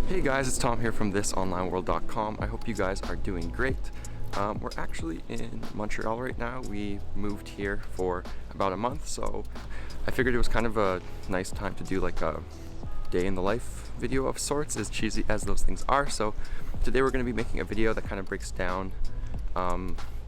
Hey guys, it's Tom here from thisonlineworld.com. I hope you guys are doing great. We're actually in Montreal right now. We moved here for about a month, so I figured it was kind of a nice time to do like a day in the life video of sorts, as cheesy as those things are. So today we're going to be making a video that kind of breaks down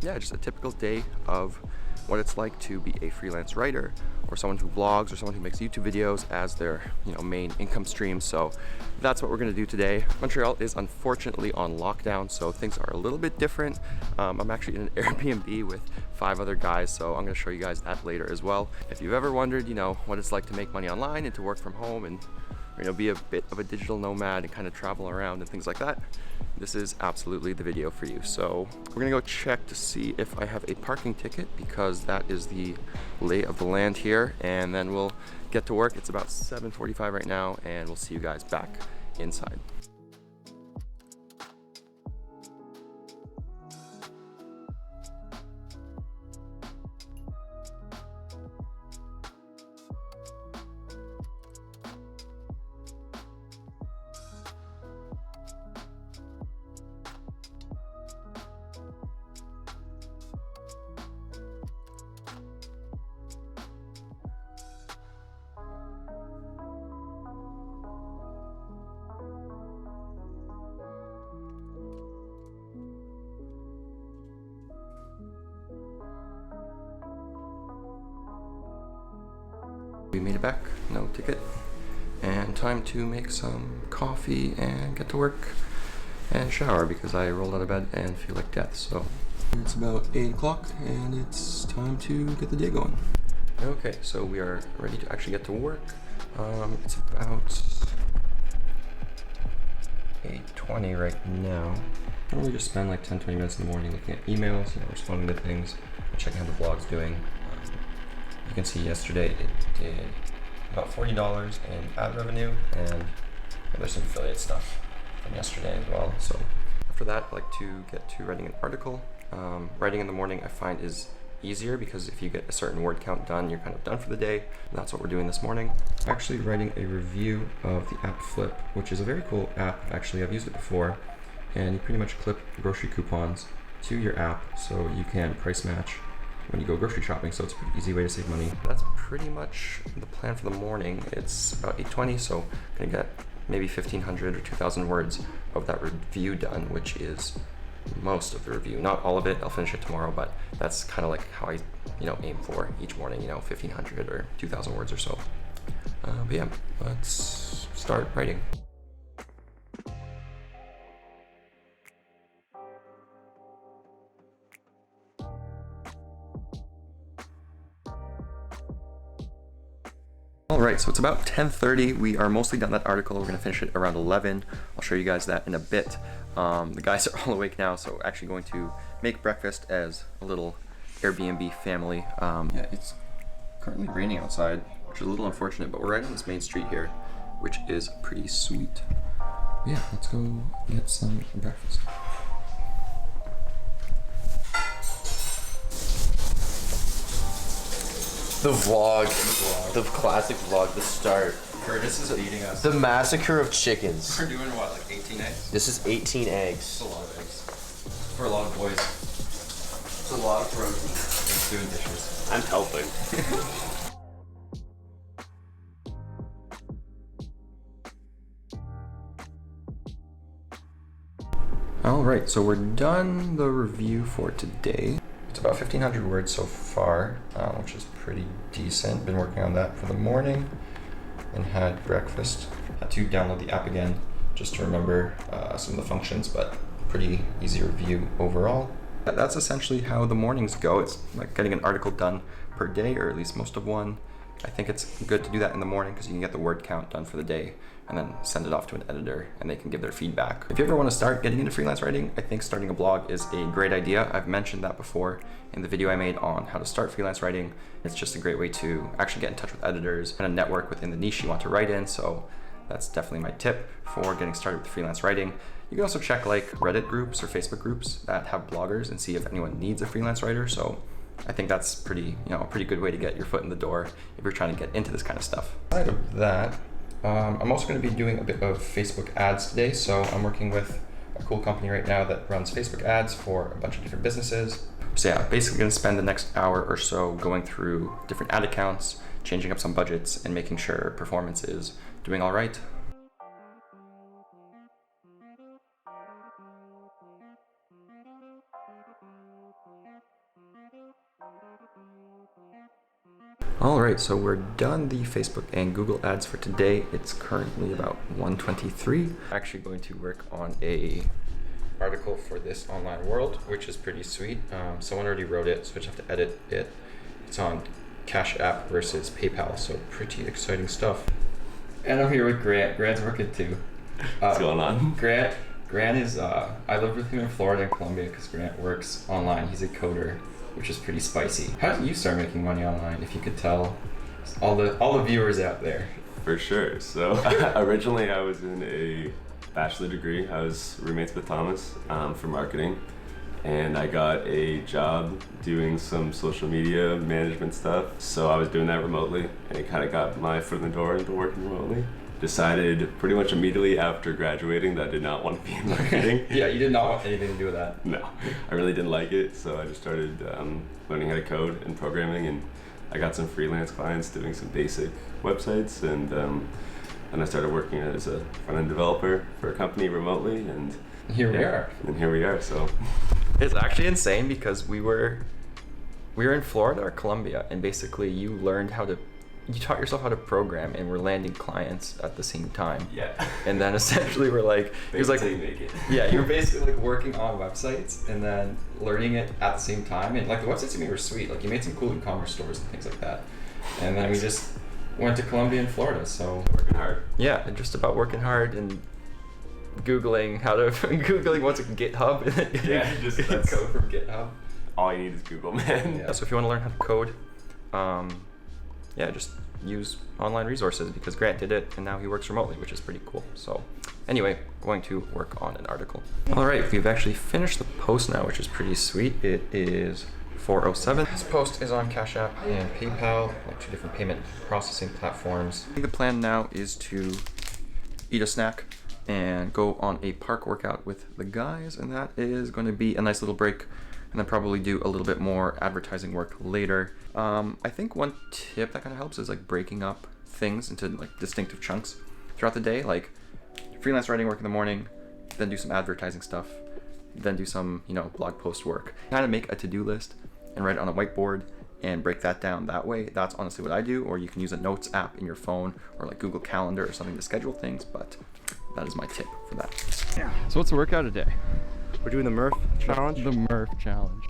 just a typical day of what it's like to be a freelance writer, or someone who vlogs, or someone who makes YouTube videos as their main income stream. So that's what we're going to do today. Montreal is unfortunately on lockdown, so things are a little bit different. I'm actually in an Airbnb with 5 other guys, so I'm going to show you guys that later as well. If you've ever wondered what it's like to make money online and to work from home and be a bit of a digital nomad and kind of travel around and things like that, this is absolutely the video for you. So we're gonna go check to see if I have a parking ticket, because that is the lay of the land here, and then we'll get to work. It's about 7:45 right now, and we'll see you guys back inside. We made it back, no ticket, and time to make some coffee and get to work and shower, because I rolled out of bed and feel like death. So it's about 8 o'clock and it's time to get the day going. Okay, so we are ready to actually get to work. It's about 8:20 right now. I really just spend like 10-20 minutes in the morning looking at emails, responding to things, checking how the vlog's doing. You can see yesterday it did about $40 in ad revenue, and there's some affiliate stuff from yesterday as well. So after that, I like to get to writing an article. Writing in the morning I find is easier, because if you get a certain word count done, you're kind of done for the day. And that's what we're doing this morning. Actually writing a review of the app Flip, which is a very cool app. Actually, I've used it before, and you pretty much clip grocery coupons to your app so you can price match when you go grocery shopping, so it's a pretty easy way to save money. That's pretty much the plan for the morning. It's about 8:20, so I'm gonna get maybe 1,500 or 2,000 words of that review done, which is most of the review. Not all of it, I'll finish it tomorrow, but that's kind of like how I aim for each morning, 1,500 or 2,000 words or so. But yeah, let's start writing. Alright, so it's about 10:30. We are mostly done that article. We're going to finish it around 11. I'll show you guys that in a bit. The guys are all awake now, so actually going to make breakfast as a little Airbnb family. Yeah, it's currently raining outside, which is a little unfortunate, but we're right on this main street here, which is pretty sweet. But yeah, let's go get some breakfast. The vlog, the classic vlog, the start. Curtis is feeding us. The massacre of chickens. We're doing what, like 18 eggs? This is 18 eggs. It's a lot of eggs. For a lot of boys. It's a lot of protein. It's doing dishes. I'm helping. Alright, so we're done the review for today. It's about 1,500 words so far, which is pretty decent. Been working on that for the morning and had breakfast. Had to download the app again just to remember some of the functions, but pretty easy review overall. That's essentially how the mornings go. It's like getting an article done per day, or at least most of one. I think it's good to do that in the morning, because you can get the word count done for the day and then send it off to an editor and they can give their feedback. If you ever want to start getting into freelance writing, I think starting a blog is a great idea. I've mentioned that before in the video I made on how to start freelance writing. It's just a great way to actually get in touch with editors and a network within the niche you want to write in. So that's definitely my tip for getting started with freelance writing. You can also check like Reddit groups or Facebook groups that have bloggers and see if anyone needs a freelance writer. So I think that's pretty, a pretty good way to get your foot in the door if you're trying to get into this kind of stuff. Aside of that, I'm also going to be doing a bit of Facebook ads today. So I'm working with a cool company right now that runs Facebook ads for a bunch of different businesses. So yeah, basically going to spend the next hour or so going through different ad accounts, changing up some budgets, and making sure performance is doing all right. Alright, so we're done the Facebook and Google ads for today. It's currently about 1:23. I'm actually going to work on a article for This Online World, which is pretty sweet. Someone already wrote it, so I just have to edit it. It's on Cash App versus PayPal, so pretty exciting stuff. And I'm here with Grant. Grant's working too. What's going on? Grant is, I live with him in Florida and Colombia because Grant works online. He's a coder, which is pretty spicy. How did you start making money online, if you could tell all the viewers out there? For sure. So originally I was in a bachelor degree. I was roommates with Thomas for marketing, and I got a job doing some social media management stuff. So I was doing that remotely, and it kind of got my foot in the door into working remotely. Decided pretty much immediately after graduating that I did not want to be in marketing. Yeah, you did not want anything to do with that. No, I really didn't like it, so I just started learning how to code and programming, and I got some freelance clients doing some basic websites, and then I started working as a front-end developer for a company remotely, and Here we are. And here we are, so. It's actually insane because we were in Florida or Colombia, and basically you taught yourself how to program, and we're landing clients at the same time. Yeah. And then essentially we're like, he was like, you make it. yeah, you're basically like working on websites and then learning it at the same time. And like the websites you made were sweet. Like you made some cool e-commerce stores and things like that. And then we just went to Colombia and Florida. So Working hard. yeah, just about working hard and Googling Googling what's a GitHub. Yeah, just code from GitHub. All you need is Google, man. Yeah, so if you want to learn how to code, yeah, just use online resources because Grant did it and now he works remotely, which is pretty cool. So anyway, going to work on an article. All right, we've actually finished the post now, which is pretty sweet. It is 4:07. This post is on Cash App and PayPal, like two different payment processing platforms. The plan now is to eat a snack and go on a park workout with the guys, and that is going to be a nice little break, and then probably do a little bit more advertising work later. I think one tip that kind of helps is like breaking up things into like distinctive chunks throughout the day, like freelance writing work in the morning, then do some advertising stuff, then do some, blog post work. Kind of make a to-do list and write it on a whiteboard and break that down that way. That's honestly what I do, or you can use a notes app in your phone or like Google Calendar or something to schedule things, but that is my tip for that. Yeah. So what's the workout today? We're doing the Murph challenge. The Murph challenge.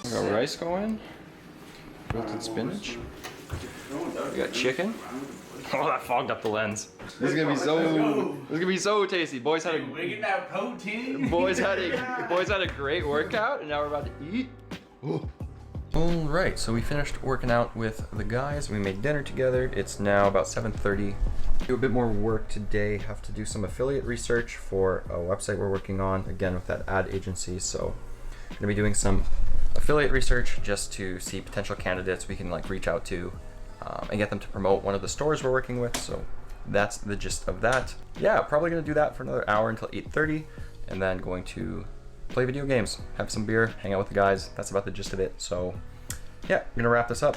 We got rice going, wilted spinach. We got chicken. Oh, that fogged up the lens. This is gonna be so tasty. Boys had Wigging that protein. boys had a great workout, and now we're about to eat. All right, so we finished working out with the guys. We made dinner together. It's now about 7:30. Do a bit more work today. Have to do some affiliate research for a website we're working on, again with that ad agency. So I'm gonna be doing some affiliate research just to see potential candidates we can like reach out to and get them to promote one of the stores we're working with. So that's the gist of that. Yeah, probably gonna do that for another hour until 8:30, and then going to play video games, have some beer, hang out with the guys. That's about the gist of it. So yeah, I'm gonna wrap this up.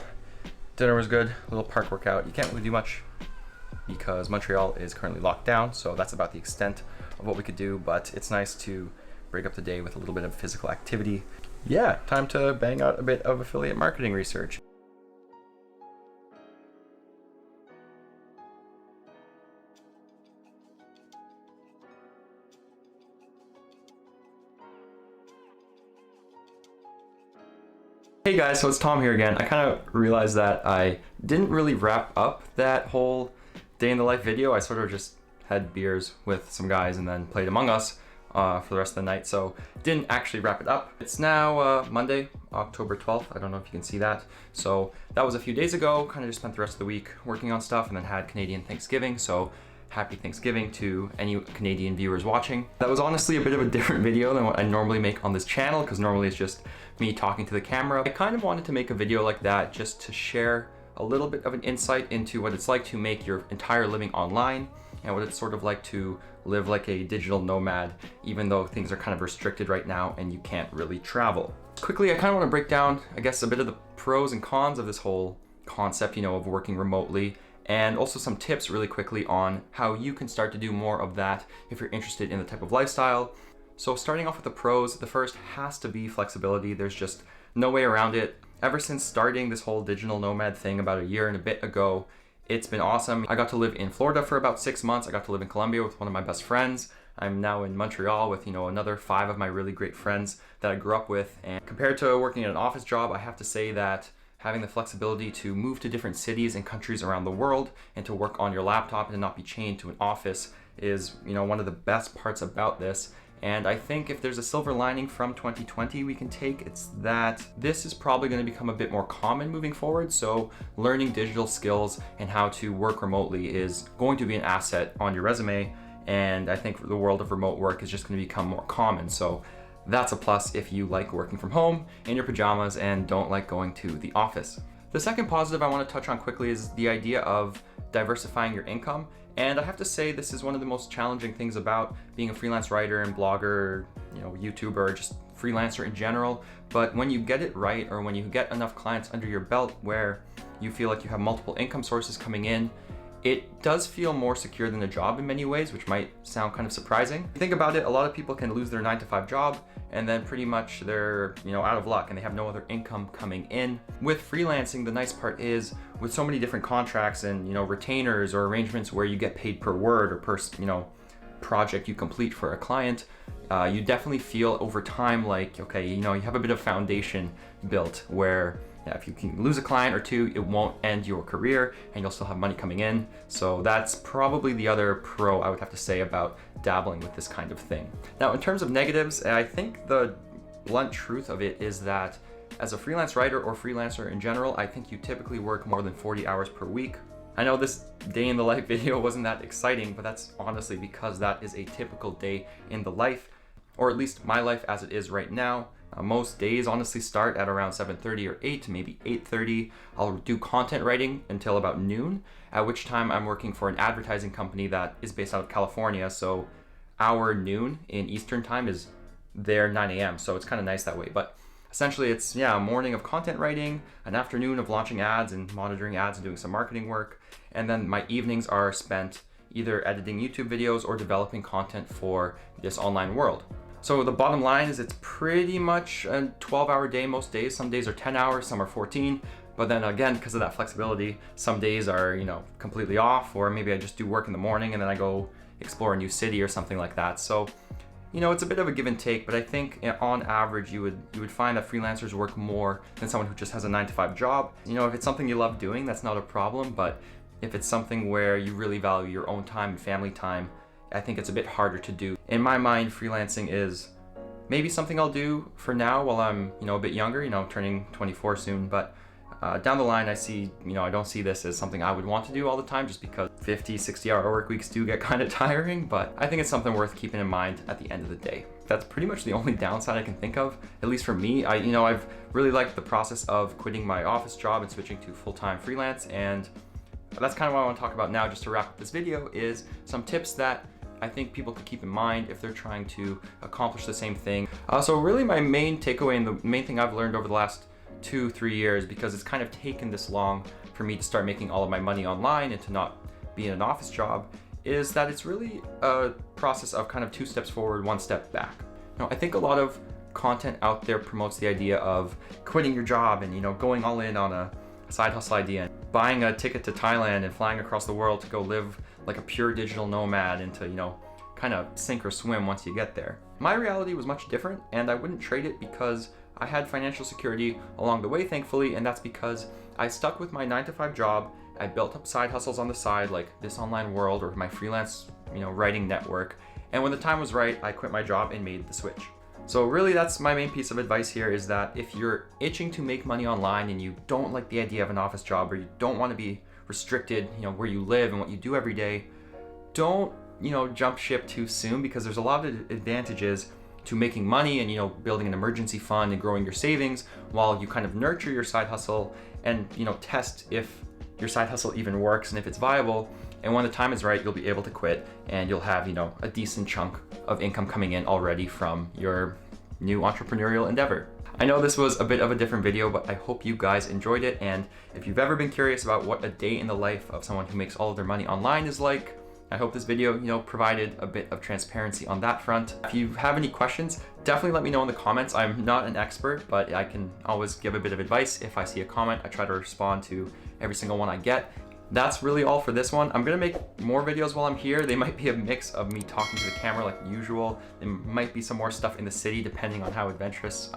Dinner was good, a little park workout. You can't really do much because Montreal is currently locked down, so that's about the extent of what we could do, but it's nice to break up the day with a little bit of physical activity. Yeah, time to bang out a bit of affiliate marketing research. Hey guys, so it's Tom here again. I kind of realized that I didn't really wrap up that whole day in the life video. I sort of just had beers with some guys and then played Among Us for the rest of the night, so didn't actually wrap it up. It's now Monday, October 12th. I don't know if you can see that. So that was a few days ago. Kind of just spent the rest of the week working on stuff and then had Canadian Thanksgiving. So happy Thanksgiving to any Canadian viewers watching. That was honestly a bit of a different video than what I normally make on this channel, because normally it's just me talking to the camera. I kind of wanted to make a video like that just to share a little bit of an insight into what it's like to make your entire living online and what it's sort of like to live like a digital nomad, even though things are kind of restricted right now and you can't really travel. Quickly, I kind of want to break down, I guess, a bit of the pros and cons of this whole concept, of working remotely, and also some tips really quickly on how you can start to do more of that if you're interested in the type of lifestyle. So starting off with the pros, the first has to be flexibility. There's just no way around it. Ever since starting this whole digital nomad thing about a year and a bit ago, it's been awesome. I got to live in Florida for about 6 months. I got to live in Colombia with one of my best friends. I'm now in Montreal with, another 5 of my really great friends that I grew up with. And compared to working in an office job, I have to say that having the flexibility to move to different cities and countries around the world and to work on your laptop and not be chained to an office is, one of the best parts about this. And I think if there's a silver lining from 2020 we can take, it's that this is probably going to become a bit more common moving forward. So learning digital skills and how to work remotely is going to be an asset on your resume. And I think the world of remote work is just going to become more common. So that's a plus if you like working from home in your pajamas and don't like going to the office. The second positive I want to touch on quickly is the idea of diversifying your income. And I have to say, this is one of the most challenging things about being a freelance writer and blogger, YouTuber, just freelancer in general. But when you get it right, or when you get enough clients under your belt where you feel like you have multiple income sources coming in, it does feel more secure than a job in many ways, which might sound kind of surprising. Think about it, a lot of people can lose their 9-to-5 job and then pretty much they're, out of luck and they have no other income coming in. With freelancing, the nice part is with so many different contracts and, retainers or arrangements where you get paid per word or per, project you complete for a client, you definitely feel over time like, okay, you have a bit of foundation built where if you can lose a client or two, it won't end your career and you'll still have money coming in. So that's probably the other pro I would have to say about dabbling with this kind of thing. Now, in terms of negatives, I think the blunt truth of it is that as a freelance writer or freelancer in general, I think you typically work more than 40 hours per week. I know this day in the life video wasn't that exciting, but that's honestly because that is a typical day in the life, or at least my life as it is right now. Most days honestly start at around 7:30 or 8, maybe 8:30. I'll do content writing until about noon, at which time I'm working for an advertising company that is based out of California. So our noon in Eastern time is their 9 a.m. So it's kind of nice that way. But essentially it's, a morning of content writing, an afternoon of launching ads and monitoring ads and doing some marketing work. And then my evenings are spent either editing YouTube videos or developing content for this online world. So the bottom line is it's pretty much a 12-hour day most days. Some days are 10 hours, some are 14. But then again, because of that flexibility, some days are, completely off, or maybe I just do work in the morning and then I go explore a new city or something like that. So, it's a bit of a give and take, but I think on average you would find that freelancers work more than someone who just has a 9-to-5 job. If it's something you love doing, that's not a problem. But if it's something where you really value your own time and family time, I think it's a bit harder to do. In my mind, freelancing is maybe something I'll do for now while I'm, a bit younger, turning 24 soon. But down the line, I see, I don't see this as something I would want to do all the time, just because 50, 60-hour work weeks do get kind of tiring. But I think it's something worth keeping in mind at the end of the day. That's pretty much the only downside I can think of, at least for me. I've really liked the process of quitting my office job and switching to full-time freelance. And that's kind of what I want to talk about now, just to wrap up this video, is some tips that I think people could keep in mind if they're trying to accomplish the same thing. So really my main takeaway and the main thing I've learned over the last 2-3 years, because it's kind of taken this long for me to start making all of my money online and to not be in an office job, is that it's really a process of kind of 2 steps forward, 1 step back. I think a lot of content out there promotes the idea of quitting your job and, going all in on a side hustle idea, buying a ticket to Thailand and flying across the world to go live like a pure digital nomad and to, kind of sink or swim once you get there. My reality was much different, and I wouldn't trade it because I had financial security along the way, thankfully, and that's because I stuck with my 9-to-5 job I built up side hustles on the side, like this online world or my freelance, writing network. And when the time was right, I quit my job and made the switch. So really that's my main piece of advice here, is that if you're itching to make money online and you don't like the idea of an office job, or you don't want to be restricted, where you live and what you do every day, don't, jump ship too soon, because there's a lot of advantages to making money and, building an emergency fund and growing your savings while you kind of nurture your side hustle and, test if your side hustle even works and if it's viable. And when the time is right, you'll be able to quit and you'll have, a decent chunk of income coming in already from your new entrepreneurial endeavor. I know this was a bit of a different video, but I hope you guys enjoyed it. And if you've ever been curious about what a day in the life of someone who makes all of their money online is like, I hope this video, provided a bit of transparency on that front. If you have any questions, definitely let me know in the comments. I'm not an expert, but I can always give a bit of advice. If I see a comment, I try to respond to every single one I get. That's really all for this one. I'm gonna make more videos while I'm here. They might be a mix of me talking to the camera like usual. There might be some more stuff in the city depending on how adventurous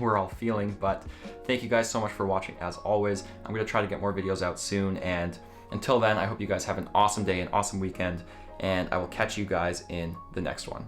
we're all feeling. But thank you guys so much for watching as always. I'm gonna try to get more videos out soon, and until then, I hope you guys have an awesome day, an awesome weekend, and I will catch you guys in the next one.